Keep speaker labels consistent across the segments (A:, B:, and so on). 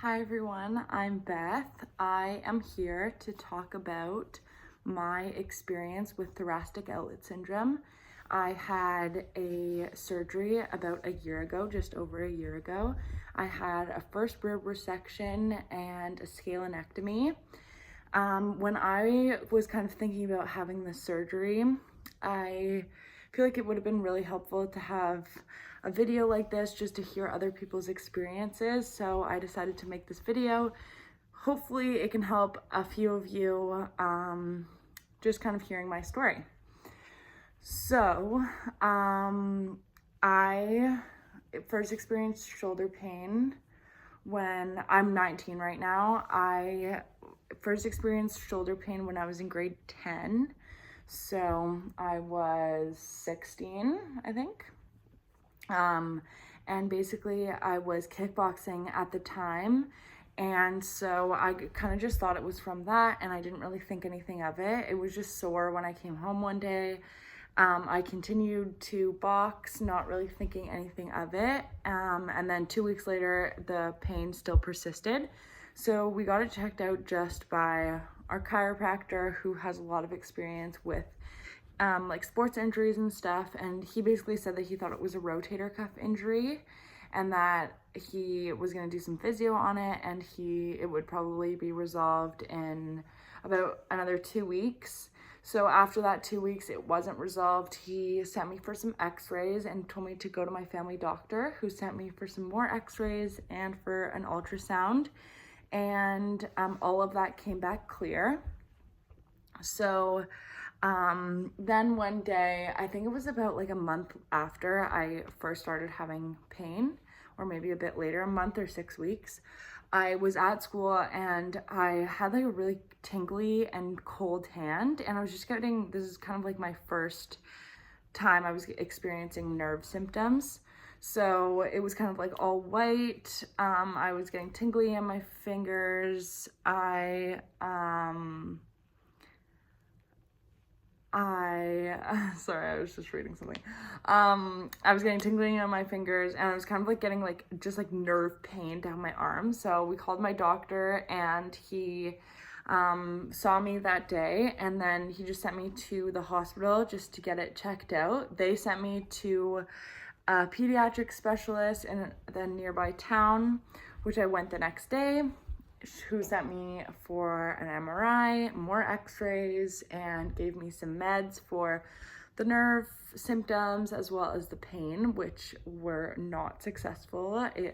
A: Hi everyone, I'm Beth. I am here to talk about my experience with thoracic outlet syndrome. I had a surgery about a year ago, just over a year ago. I had a first rib resection and a scalenectomy. When I was kind of thinking about having the surgery, I feel like it would have been really helpful to have a video like this just to hear other people's experiences. So I decided to make this video. Hopefully it can help a few of you just kind of hearing my story. So I first experienced shoulder pain when I'm 19 right now. I first experienced shoulder pain when I was in grade 10. So I was 16, I think. And basically I was kickboxing at the time. And so I kind of just thought it was from that, and I didn't really think anything of it. It was just sore when I came home one day. I continued to box, not really thinking anything of it. And then 2 weeks later, the pain still persisted. So we got it checked out just by our chiropractor, who has a lot of experience with like sports injuries and stuff. And he basically said that he thought it was a rotator cuff injury and that he was going to do some physio on it, and it would probably be resolved in about another 2 weeks. So after that 2 weeks, it wasn't resolved. He sent me for some x-rays and told me to go to my family doctor, who sent me for some more x-rays and for an ultrasound. And all of that came back clear. So then one day, I think it was about like a month after I first started having pain, or maybe a bit later, a month or 6 weeks, I was at school and I had like a really tingly and cold hand, and I was just this is kind of like my first time I was experiencing nerve symptoms. So it was kind of like all white. I was getting tingly in my fingers. Sorry, I was just reading something. I was getting tingling on my fingers, and I was kind of like getting like just like nerve pain down my arm. So we called my doctor, and he saw me that day, and then he just sent me to the hospital just to get it checked out. They sent me to a pediatric specialist in the nearby town, which I went the next day, who sent me for an MRI, more x-rays, and gave me some meds for the nerve symptoms as well as the pain, which were not successful. It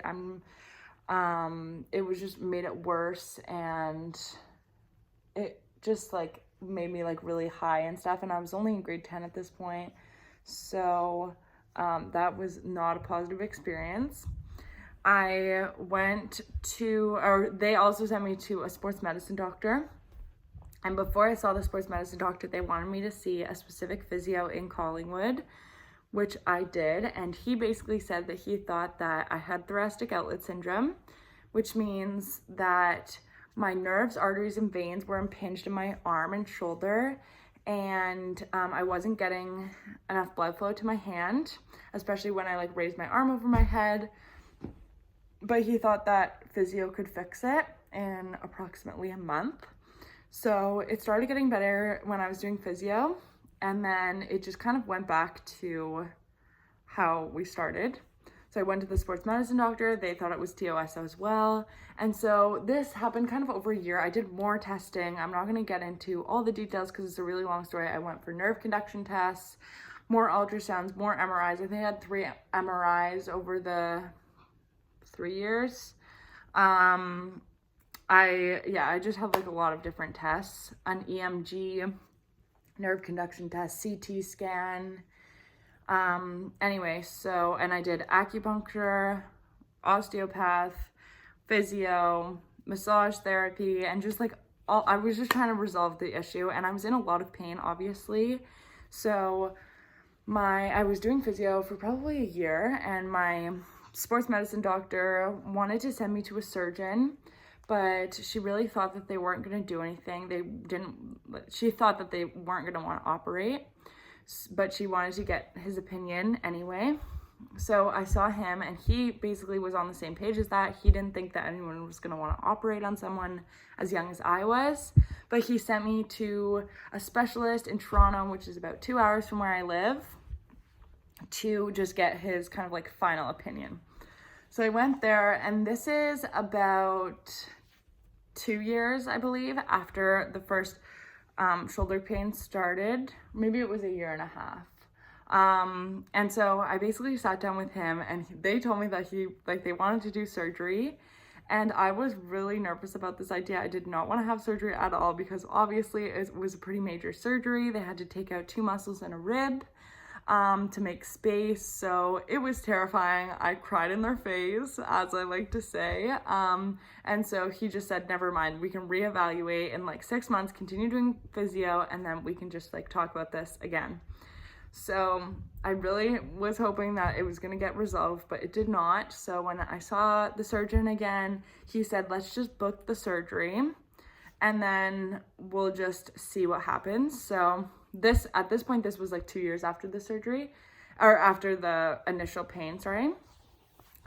A: was just made it worse, and it just like made me like really high and stuff, and I was only in grade 10 at this point. So that was not a positive experience. I went to, or they also sent me to a sports medicine doctor. And before I saw the sports medicine doctor, they wanted me to see a specific physio in Collingwood, which I did. And he basically said that he thought that I had thoracic outlet syndrome, which means that my nerves, arteries, and veins were impinged in my arm and shoulder, and I wasn't getting enough blood flow to my hand, especially when I like raised my arm over my head. But he thought that physio could fix it in approximately a month. So it started getting better when I was doing physio, and then it just kind of went back to how we started. So I went to the sports medicine doctor. They thought it was TOS as well. And so this happened kind of over a year. I did more testing. I'm not going to get into all the details because it's a really long story. I went for nerve conduction tests, more ultrasounds, more MRIs. I think I had 3 MRIs over the 3 years. I just had like a lot of different tests, an EMG, nerve conduction test, CT scan. Anyway, so, and I did acupuncture, osteopath, physio, massage therapy, and just like I was just trying to resolve the issue, and I was in a lot of pain, obviously. So I was doing physio for probably a year, and my sports medicine doctor wanted to send me to a surgeon, but she really thought that they weren't going to do anything. She thought that they weren't going to want to operate, but she wanted to get his opinion anyway. So I saw him, and he basically was on the same page as that. He didn't think that anyone was going to want to operate on someone as young as I was, but he sent me to a specialist in Toronto, which is about 2 hours from where I live, to just get his kind of like final opinion. So I went there, and this is about 2 years, I believe, after the first shoulder pain started. Maybe it was a year and a half. And so I basically sat down with him, and they told me that they wanted to do surgery, and I was really nervous about this idea. I did not want to have surgery at all, because obviously it was a pretty major surgery. They had to take out 2 muscles and a rib to make space, so it was terrifying. I cried in their face, as I like to say, and so he just said, never mind, we can reevaluate in like 6 months, continue doing physio, and then we can just like talk about this again. So I really was hoping that it was going to get resolved, but it did not. So when I saw the surgeon again, he said, let's just book the surgery and then we'll just see what happens. So at this point, this was like 2 years after the surgery, or after the initial pain, sorry.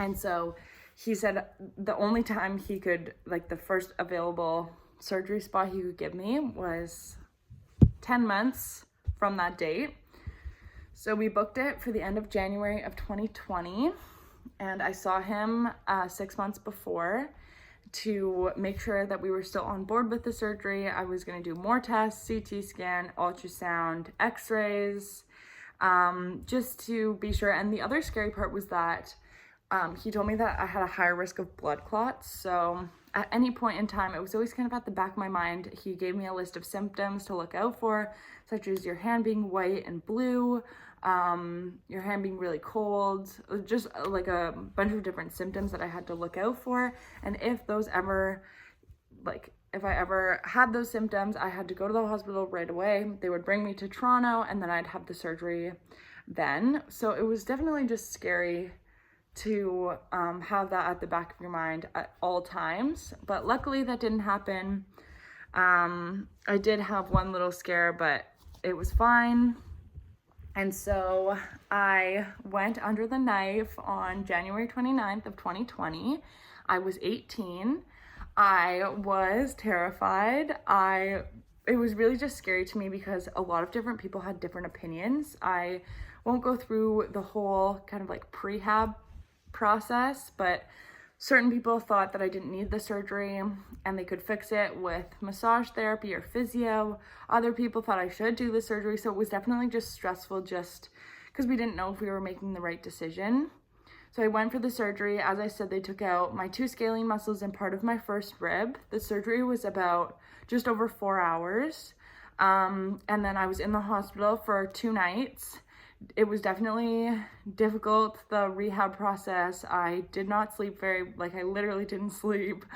A: And so he said the only time he could, like the first available surgery spot he could give me was 10 months from that date. So we booked it for the end of January of 2020, and I saw him 6 months before to make sure that we were still on board with the surgery. I was going to do more tests, CT scan, ultrasound, x-rays, just to be sure. And the other scary part was that he told me that I had a higher risk of blood clots. So at any point in time, it was always kind of at the back of my mind. He gave me a list of symptoms to look out for, such as your hand being white and blue, your hand being really cold, just like a bunch of different symptoms that I had to look out for. And if I ever had those symptoms, I had to go to the hospital right away. They would bring me to Toronto, and then I'd have the surgery then. So it was definitely just scary to have that at the back of your mind at all times. But luckily that didn't happen. I did have one little scare, but it was fine. And so I went under the knife on January 29th of 2020. I was 18. I was terrified. It was really just scary to me because a lot of different people had different opinions. I won't go through the whole kind of like prehab process, but certain people thought that I didn't need the surgery and they could fix it with massage therapy or physio. Other people thought I should do the surgery. So it was definitely just stressful, just because we didn't know if we were making the right decision. So I went for the surgery. As I said, they took out my 2 scalene muscles and part of my first rib. The surgery was about just over 4 hours. And then I was in the hospital for 2 nights. It was definitely difficult, the rehab process. I did not sleep I literally didn't sleep.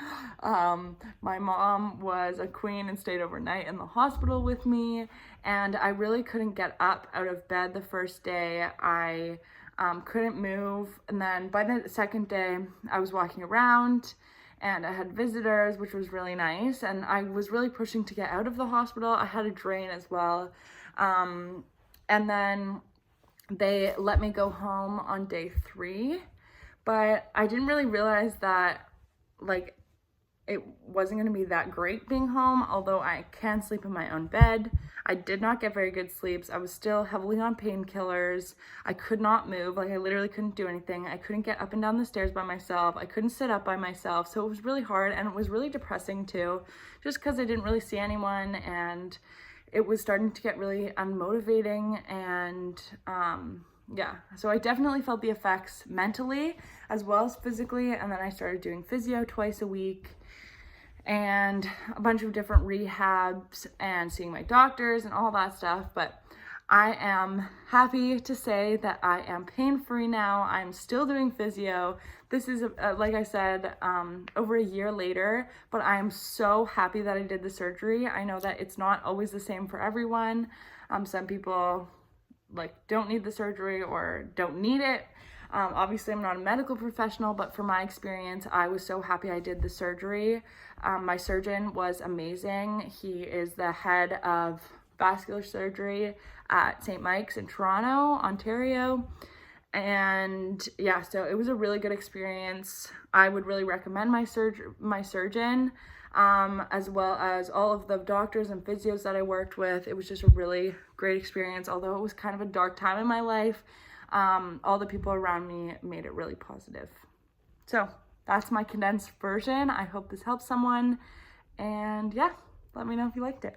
A: My mom was a queen and stayed overnight in the hospital with me, and I really couldn't get up out of bed the first day. I couldn't move, and then by the second day, I was walking around, and I had visitors, which was really nice, and I was really pushing to get out of the hospital. I had a drain as well, and then they let me go home on day 3, but I didn't really realize that it wasn't going to be that great being home. Although I can sleep in my own bed, I did not get very good sleeps. I was still heavily on painkillers. I could not move. I literally couldn't do anything. I couldn't get up and down the stairs by myself. I couldn't sit up by myself. So it was really hard, and it was really depressing too, just because I didn't really see anyone, and it was starting to get really unmotivating. And so I definitely felt the effects mentally as well as physically. And then I started doing physio twice a week and a bunch of different rehabs and seeing my doctors and all that stuff. But I am happy to say that I am pain-free now. I'm still doing physio. This is, like I said, over a year later, but I am so happy that I did the surgery. I know that it's not always the same for everyone. Some people don't need the surgery or don't need it. Obviously, I'm not a medical professional, but from my experience, I was so happy I did the surgery. My surgeon was amazing. He is the head of vascular surgery at St. Mike's in Toronto, Ontario. And yeah, so it was a really good experience. I would really recommend my surgeon, as well as all of the doctors and physios that I worked with. It was just a really great experience, although it was kind of a dark time in my life. All the people around me made it really positive. So that's my condensed version. I hope this helps someone, and yeah, let me know if you liked it.